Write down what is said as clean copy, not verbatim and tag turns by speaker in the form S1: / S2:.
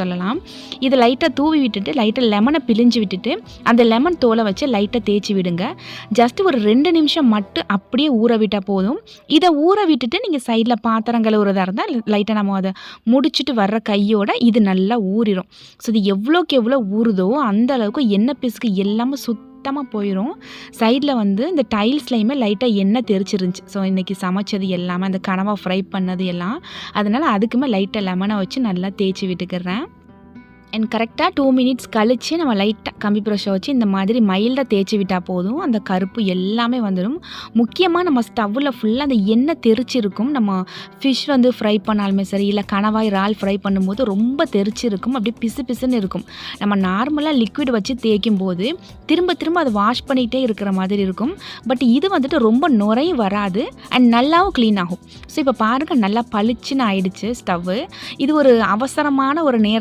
S1: சொல்லலாம். இது லைட்டாக தூவி விட்டுட்டு லைட்டாக லெமனை பிழிஞ்சு விட்டுட்டு அந்த லெமன் தோலை வச்சு லைட்டாக தேய்ச்சி விடுங்க. ஜஸ்ட் ஒரு 2 நிமிஷம் மட்டும் அப்படியே ஊற விட்டால் போதும். இதை ஊற விட்டுட்டு நீங்கள் சைடில் பாத்திரம் கழுவுறதா இருந்தால் லைட்டாக நம்ம அதை முடிச்சுட்டு வர்ற கையோட இது நல்லா ஊறிடும். ஸோ இது எவ்வளோக்கு எவ்வளோ ஊறுதோ அந்த அளவுக்கு எண்ணெய் பிசுக்கு எல்லாமே சுத்தமாக போயிடும். சைடில் வந்து இந்த டைல்ஸ்லையுமே லைட்டாக எண்ணெய் தெரிச்சிருந்துச்சு. ஸோ இன்றைக்கி சமைச்சது எல்லாமே அந்த கனவா ஃப்ரை பண்ணது எல்லாம், அதனால் அதுக்குமே லைட்டாக லெமனை வச்சு நல்லா தேய்ச்சி விட்டுக்கிறேன். அண்ட் கரெக்டாக 2 மினிட்ஸ் கழித்து நம்ம லைட்டாக கம்பி ப்ரஷ்ஷை வச்சு இந்த மாதிரி மைல்டாக தேய்ச்சி விட்டால் போதும். அந்த கருப்பு எல்லாமே வந்துடும். முக்கியமாக நம்ம ஸ்டவ்வில் ஃபுல்லாக அந்த எண்ணெய் தெரிச்சிருக்கும். நம்ம ஃபிஷ் வந்து ஃப்ரை பண்ணாலுமே சரி, இல்லை கணவாய் இறால் ஃப்ரை பண்ணும்போது ரொம்ப தெரிச்சிருக்கும். அப்படியே பிசு பிசுன்னு இருக்கும். நம்ம நார்மலாக லிக்விட் வச்சு தேய்க்கும் போது திரும்ப திரும்ப அதை வாஷ் பண்ணிகிட்டே இருக்கிற மாதிரி இருக்கும். பட் இது வந்துட்டு ரொம்ப நுரையும் வராது அண்ட் நல்லாவும் க்ளீன் ஆகும். ஸோ இப்போ பாருங்கள், நல்லா பளிச்சுன்னு ஆயிடுச்சு ஸ்டவ்வு. இது ஒரு அவசரமான ஒரு நேரத்தில்